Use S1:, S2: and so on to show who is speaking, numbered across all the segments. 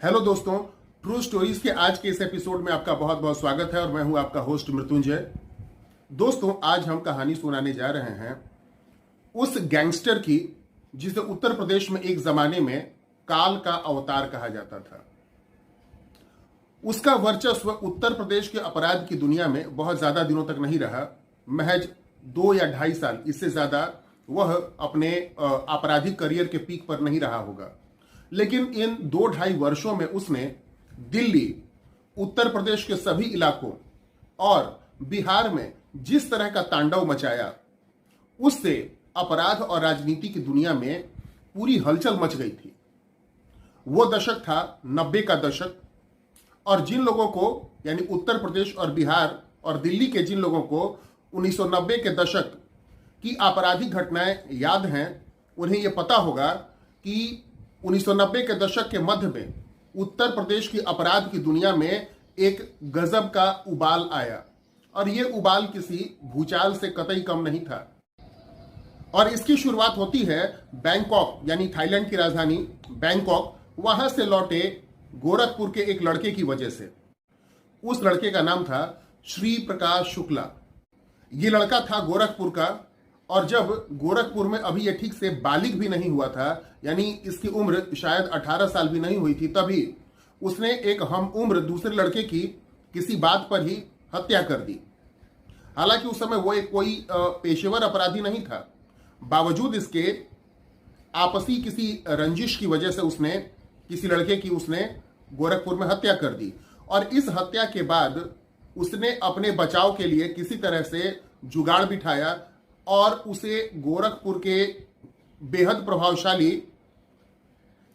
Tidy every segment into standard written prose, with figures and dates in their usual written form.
S1: Hello दोस्तों, true stories के आज के इस एपिसोड में आपका बहुत बहुत स्वागत है और मैं हूं आपका होस्ट मृत्युंजय। दोस्तों, आज हम कहानी सुनाने जा रहे हैं उस गैंगस्टर की जिसे उत्तर प्रदेश में एक जमाने में काल का अवतार कहा जाता था। उसका वर्चस्व उत्तर प्रदेश के अपराध की दुनिया में बहुत ज्यादा दिनों तक नहीं रहा। महज 2 या 2.5 साल, इससे ज्यादा वह अपने आपराधिक करियर के पीक पर नहीं रहा होगा। लेकिन इन 2-2.5 वर्षों में उसने दिल्ली, उत्तर प्रदेश के सभी इलाकों और बिहार में जिस तरह का तांडव मचाया, उससे अपराध और राजनीति की दुनिया में पूरी हलचल मच गई थी। वो दशक था 90 का दशक, और जिन लोगों को यानी उत्तर प्रदेश और बिहार और दिल्ली के जिन लोगों को 1990 के दशक की आपराधिक घटनाएं याद हैं, उन्हें यह पता होगा कि 1990 के दशक के मध्य में उत्तर प्रदेश की अपराध की दुनिया में एक गजब का उबाल आया, और ये उबाल किसी भूचाल से कतई कम नहीं था। और इसकी शुरुआत होती है बैंकॉक, यानी थाईलैंड की राजधानी बैंकॉक, वहां से लौटे गोरखपुर के एक लड़के की वजह से। उस लड़के का नाम था श्री प्रकाश शुक्ला। ये लड़का था गोरखपुर का, और जब गोरखपुर में अभी ये ठीक से बालिग भी नहीं हुआ था, यानी इसकी उम्र शायद 18 साल भी नहीं हुई थी, तभी उसने एक हम उम्र दूसरे लड़के की किसी बात पर ही हत्या कर दी। हालांकि उस समय वो एक कोई पेशेवर अपराधी नहीं था, बावजूद इसके आपसी किसी रंजिश की वजह से उसने किसी लड़के की उसने गोरखपुर में हत्या कर दी। और इस हत्या के बाद उसने अपने बचाव के लिए किसी तरह से जुगाड़ बिठाया और उसे गोरखपुर के बेहद प्रभावशाली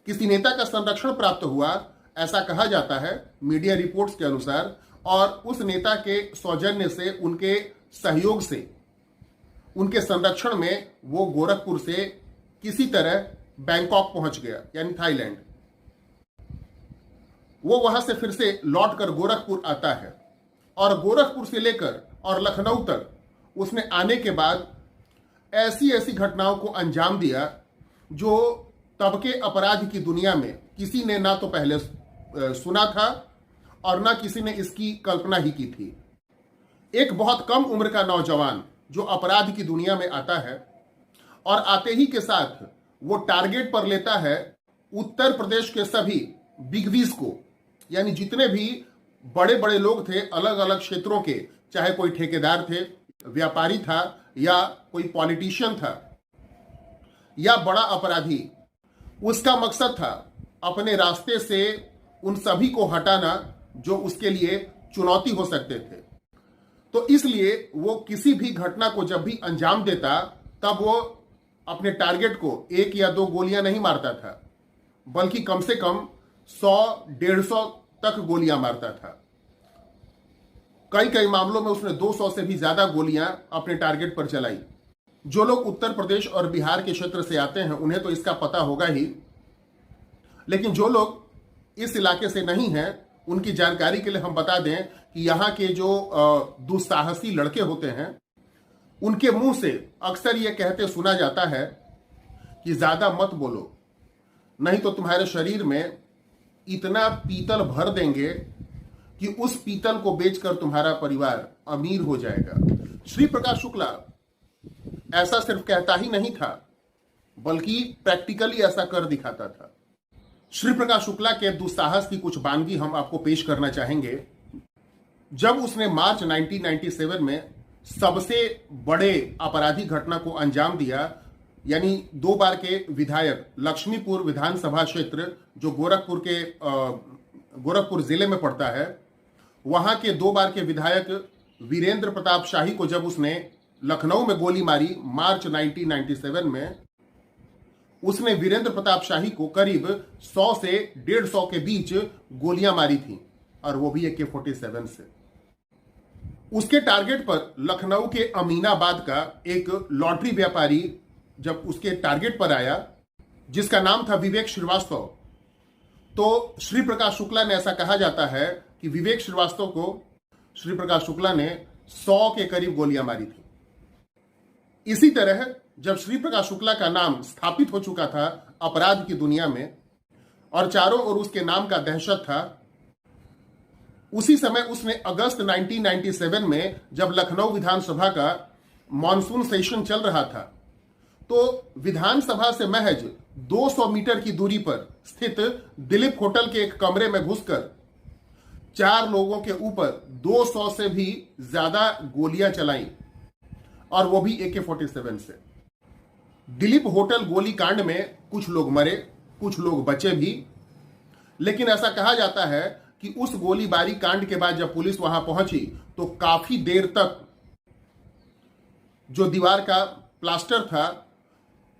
S1: किसी नेता का संरक्षण प्राप्त हुआ, ऐसा कहा जाता है मीडिया रिपोर्ट्स के अनुसार। और उस नेता के सौजन्य से, उनके सहयोग से, उनके संरक्षण में वो गोरखपुर से किसी तरह बैंकॉक पहुंच गया, यानी थाईलैंड। वो वहां से फिर से लौटकर गोरखपुर आता है, और गोरखपुर से लेकर और लखनऊ तक उसने आने के बाद ऐसी ऐसी घटनाओं को अंजाम दिया जो तब के अपराध की दुनिया में किसी ने ना तो पहले सुना था और ना किसी ने इसकी कल्पना ही की थी। एक बहुत कम उम्र का नौजवान जो अपराध की दुनिया में आता है, और आते ही के साथ वो टारगेट पर लेता है उत्तर प्रदेश के सभी बिगवीज को, यानी जितने भी बड़े बड़े लोग थे अलग अलग क्षेत्रों के, चाहे कोई ठेकेदार थे, व्यापारी था, या कोई पॉलिटिशियन था, या बड़ा अपराधी। उसका मकसद था अपने रास्ते से उन सभी को हटाना जो उसके लिए चुनौती हो सकते थे। तो इसलिए वो किसी भी घटना को जब भी अंजाम देता, तब वो अपने टारगेट को 1 या 2 गोलियां नहीं मारता था, बल्कि कम से कम 100-150 तक गोलियां मारता था। कई कई मामलों में उसने 200 से भी ज्यादा गोलियां अपने टारगेट पर चलाई। जो लोग उत्तर प्रदेश और बिहार के क्षेत्र से आते हैं उन्हें तो इसका पता होगा ही, लेकिन जो लोग इस इलाके से नहीं हैं उनकी जानकारी के लिए हम बता दें कि यहाँ के जो दुस्साहसी लड़के होते हैं, उनके मुंह से अक्सर ये कहते सुना जाता है कि ज्यादा मत बोलो, नहीं तो तुम्हारे शरीर में इतना पीतल भर देंगे कि उस पीतल को बेचकर तुम्हारा परिवार अमीर हो जाएगा। श्री प्रकाश शुक्ला ऐसा सिर्फ कहता ही नहीं था, बल्कि प्रैक्टिकली ऐसा कर दिखाता था। श्री प्रकाश शुक्ला के दुस्साहस की कुछ बानगी हम आपको पेश करना चाहेंगे। जब उसने मार्च 1997 में सबसे बड़े आपराधिक घटना को अंजाम दिया, यानी 2 बार के विधायक, लक्ष्मीपुर विधानसभा क्षेत्र जो गोरखपुर जिले में पड़ता है, वहां के 2 बार के विधायक वीरेंद्र प्रताप शाही को जब उसने लखनऊ में गोली मारी मार्च 1997 में, उसने वीरेंद्र प्रताप शाही को करीब 100 से 150 के बीच गोलियां मारी थी, और वो भी AK-47 से। उसके टारगेट पर लखनऊ के अमीनाबाद का एक लॉटरी व्यापारी जब उसके टारगेट पर आया, जिसका नाम था विवेक श्रीवास्तव, तो श्री प्रकाश शुक्ला ने, ऐसा कहा जाता है कि विवेक श्रीवास्तव को श्री प्रकाश शुक्ला ने 100 के करीब गोलियां मारी थी। इसी तरह जब श्री प्रकाश शुक्ला का नाम स्थापित हो चुका था अपराध की दुनिया में, और चारों ओर उसके नाम का दहशत था। उसी समय उसने अगस्त 1997 में जब लखनऊ विधानसभा का मॉनसून सेशन चल रहा था, तो विधानसभा से महज 200 मीटर की दूरी पर स्थित दिलीप होटल के एक कमरे में घुसकर 4 लोगों के ऊपर 200 से भी ज्यादा गोलियां चलाईं, और वो भी AK-47 से। दिलीप होटल गोलीकांड में कुछ लोग मरे, कुछ लोग बचे भी, लेकिन ऐसा कहा जाता है कि उस गोलीबारी कांड के बाद जब पुलिस वहां पहुंची तो काफी देर तक जो दीवार का प्लास्टर था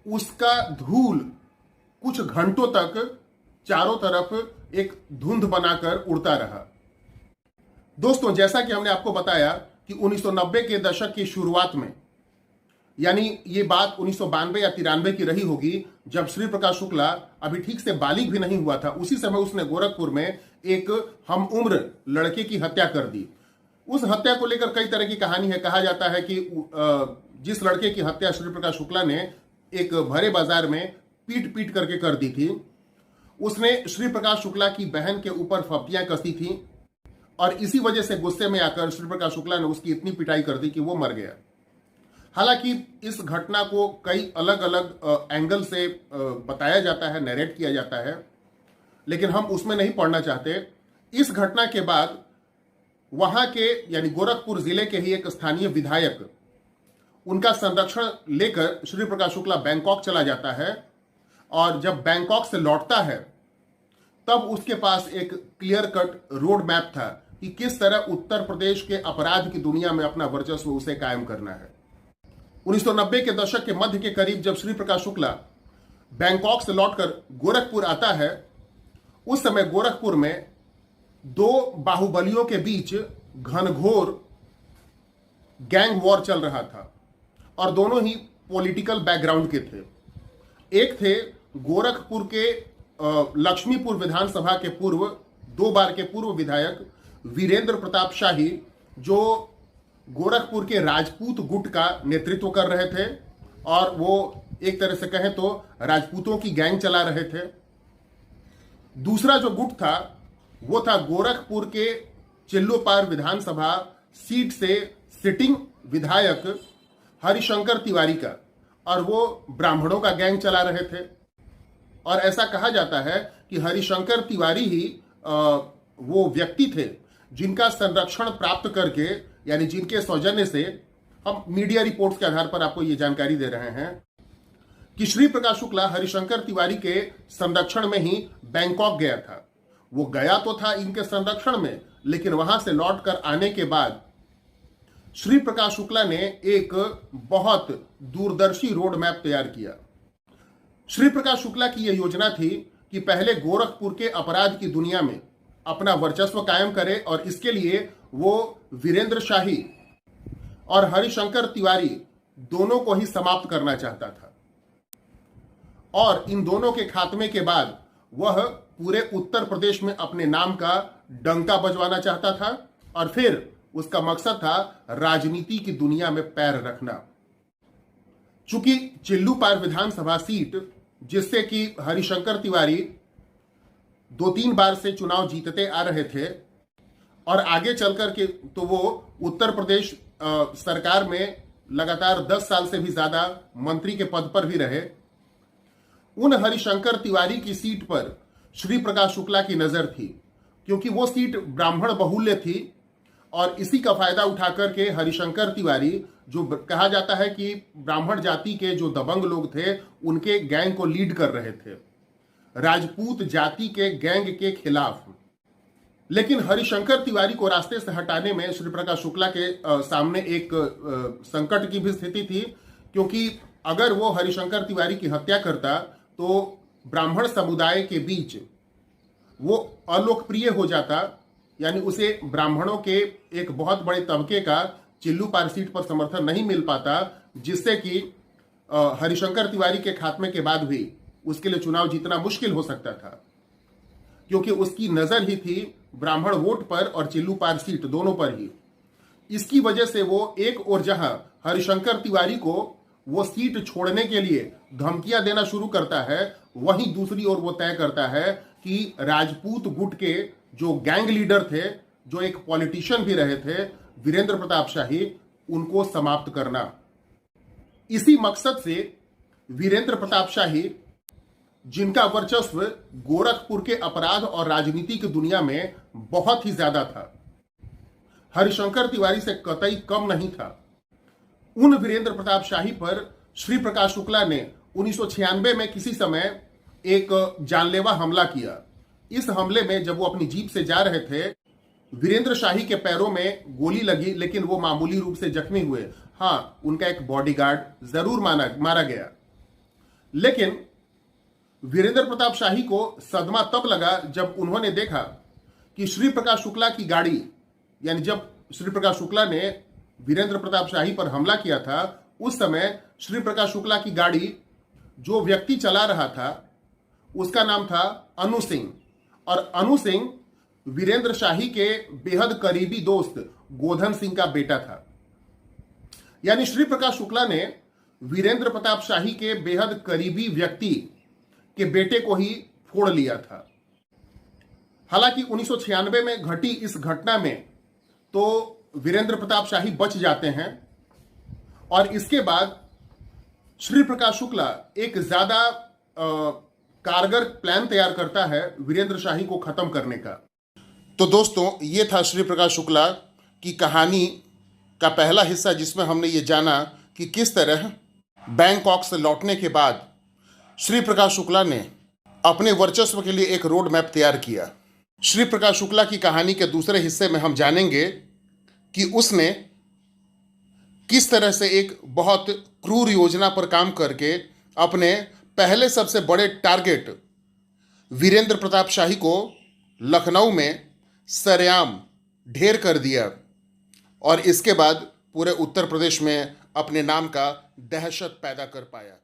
S1: उसका धूल कुछ घंटों तक चारों तरफ एक धुंध बनाकर उड़ता रहा। दोस्तों, जैसा कि हमने आपको बताया कि 1990 के दशक की शुरुआत में, यानी ये बात 1992 या 93 की रही होगी, जब श्री प्रकाश शुक्ला अभी ठीक से बालिग भी नहीं हुआ था, उसी समय उसने गोरखपुर में एक हम उम्र लड़के की हत्या कर दी। उस हत्या को लेकर कई तरह की कहानी है। कहा जाता है कि जिस लड़के की हत्या श्री प्रकाश शुक्ला ने एक भरे बाजार में पीट पीट करके कर दी थी, उसने श्री प्रकाश शुक्ला की बहन के ऊपर फप्तियां कसी थी, और इसी वजह से गुस्से में आकर श्री प्रकाश शुक्ला ने उसकी इतनी पिटाई कर दी कि वो मर गया। हालांकि इस घटना को कई अलग अलग एंगल से बताया जाता है, नरेट किया जाता है, लेकिन हम उसमें नहीं पढ़ना चाहते। इस घटना के बाद वहां के यानी गोरखपुर जिले के ही एक स्थानीय विधायक उनका संरक्षण लेकर श्री प्रकाश शुक्ला बैंकॉक चला जाता है, और जब बैंकॉक से लौटता है तब उसके पास एक क्लियर कट रोड मैप था कि किस तरह उत्तर प्रदेश के अपराध की दुनिया में अपना वर्चस्व उसे कायम करना है। 1990 के दशक के मध्य के करीब जब श्री प्रकाश शुक्ला बैंकॉक से लौटकर गोरखपुर आता है, उस समय गोरखपुर में 2 बाहुबलियों के बीच घनघोर गैंग वॉर चल रहा था, और दोनों ही पॉलिटिकल बैकग्राउंड के थे। एक थे गोरखपुर के लक्ष्मीपुर विधानसभा के 2 बार के पूर्व विधायक वीरेंद्र प्रताप शाही, जो गोरखपुर के राजपूत गुट का नेतृत्व कर रहे थे, और वो एक तरह से कहें तो राजपूतों की गैंग चला रहे थे। दूसरा जो गुट था वो था गोरखपुर के चिल्लोपार विधानसभा सीट से सिटिंग विधायक हरिशंकर तिवारी का, और वो ब्राह्मणों का गैंग चला रहे थे। और ऐसा कहा जाता है कि हरिशंकर तिवारी ही वो व्यक्ति थे जिनका संरक्षण प्राप्त करके, यानी जिनके सौजन्य से, हम मीडिया रिपोर्ट्स के आधार पर आपको ये जानकारी दे रहे हैं कि श्री प्रकाश शुक्ला हरिशंकर तिवारी के संरक्षण में ही बैंकॉक गया था। वो गया तो था इनके संरक्षण में, लेकिन वहां से लौटकर आने के बाद श्री प्रकाश शुक्ला ने एक बहुत दूरदर्शी रोड मैप तैयार किया। श्री प्रकाश शुक्ला की यह योजना थी कि पहले गोरखपुर के अपराध की दुनिया में अपना वर्चस्व कायम करे, और इसके लिए वो वीरेंद्र शाही और हरिशंकर तिवारी दोनों को ही समाप्त करना चाहता था, और इन दोनों के खात्मे के बाद वह पूरे उत्तर प्रदेश में अपने नाम का डंका बजवाना चाहता था, और फिर उसका मकसद था राजनीति की दुनिया में पैर रखना। चूंकि चिल्लूपार विधानसभा सीट, जिससे कि हरिशंकर तिवारी 2-3 बार से चुनाव जीतते आ रहे थे, और आगे चलकर के तो वो उत्तर प्रदेश सरकार में लगातार 10 साल से भी ज्यादा मंत्री के पद पर भी रहे, उन हरिशंकर तिवारी की सीट पर श्री प्रकाश शुक्ला की नजर थी, क्योंकि वो सीट ब्राह्मण बहुल्य थी, और इसी का फायदा उठाकर के हरिशंकर तिवारी, जो कहा जाता है कि ब्राह्मण जाति के जो दबंग लोग थे, उनके गैंग को लीड कर रहे थे राजपूत जाति के गैंग के खिलाफ। लेकिन हरिशंकर तिवारी को रास्ते से हटाने में श्री प्रकाश शुक्ला के सामने एक संकट की भी स्थिति थी, क्योंकि अगर वो हरिशंकर तिवारी की हत्या करता तो ब्राह्मण समुदाय के बीच वो अलोकप्रिय हो जाता, यानी उसे ब्राह्मणों के एक बहुत बड़े तबके का चिल्लूपार सीट पर समर्थन नहीं मिल पाता, जिससे कि हरिशंकर तिवारी के खात्मे के बाद भी उसके लिए चुनाव जीतना मुश्किल हो सकता था, क्योंकि उसकी नजर ही थी ब्राह्मण वोट पर और चिल्लूपार सीट दोनों पर ही। इसकी वजह से वो एक ओर जहां हरिशंकर तिवारी को वो सीट छोड़ने के लिए धमकियां देना शुरू करता है, वहीं दूसरी ओर वो तय करता है कि राजपूत गुट के जो गैंग लीडर थे, जो एक पॉलिटिशियन भी रहे थे, वीरेंद्र प्रताप शाही, उनको समाप्त करना। इसी मकसद से वीरेंद्र प्रताप शाही, जिनका वर्चस्व गोरखपुर के अपराध और राजनीति की दुनिया में बहुत ही ज्यादा था, हरिशंकर तिवारी से कतई कम नहीं था, उन वीरेंद्र प्रताप शाही पर श्री प्रकाश शुक्ला ने 1996 में किसी समय एक जानलेवा हमला किया। इस हमले में जब वो अपनी जीप से जा रहे थे, वीरेंद्र शाही के पैरों में गोली लगी, लेकिन वो मामूली रूप से जख्मी हुए। हाँ, उनका एक बॉडीगार्ड जरूर मारा गया, लेकिन वीरेंद्र प्रताप शाही को सदमा तब लगा जब उन्होंने देखा कि श्री प्रकाश शुक्ला की गाड़ी, यानी जब श्री प्रकाश शुक्ला ने वीरेंद्र प्रताप शाही पर हमला किया था, उस समय श्री प्रकाश शुक्ला की गाड़ी जो व्यक्ति चला रहा था उसका नाम था अनु सिंह, और अनु सिंह वीरेंद्र शाही के बेहद करीबी दोस्त गोधन सिंह का बेटा था। यानी श्री प्रकाश शुक्ला ने वीरेंद्र प्रताप शाही के बेहद करीबी व्यक्ति के बेटे को ही फोड़ लिया था। हालांकि 1996 में घटी इस घटना में तो वीरेंद्र प्रताप शाही बच जाते हैं, और इसके बाद श्री प्रकाश शुक्ला एक ज्यादा कारगर प्लान तैयार करता है वीरेंद्र शाही को खत्म करने का। तो दोस्तों, ये था श्री प्रकाश शुक्ला की कहानी का पहला हिस्सा, जिसमें हमने ये जाना कि किस तरह बैंकॉक से लौटने के बाद श्री प्रकाश शुक्ला ने अपने वर्चस्व के लिए एक रोड मैप तैयार किया। श्री प्रकाश शुक्ला की कहानी के दूसरे हिस्से में हम जानेंगे कि उसने किस तरह से एक बहुत क्रूर योजना पर काम करके अपने पहले सबसे बड़े टारगेट वीरेंद्र प्रताप शाही को लखनऊ में सरेआम ढेर कर दिया, और इसके बाद पूरे उत्तर प्रदेश में अपने नाम का दहशत पैदा कर पाया।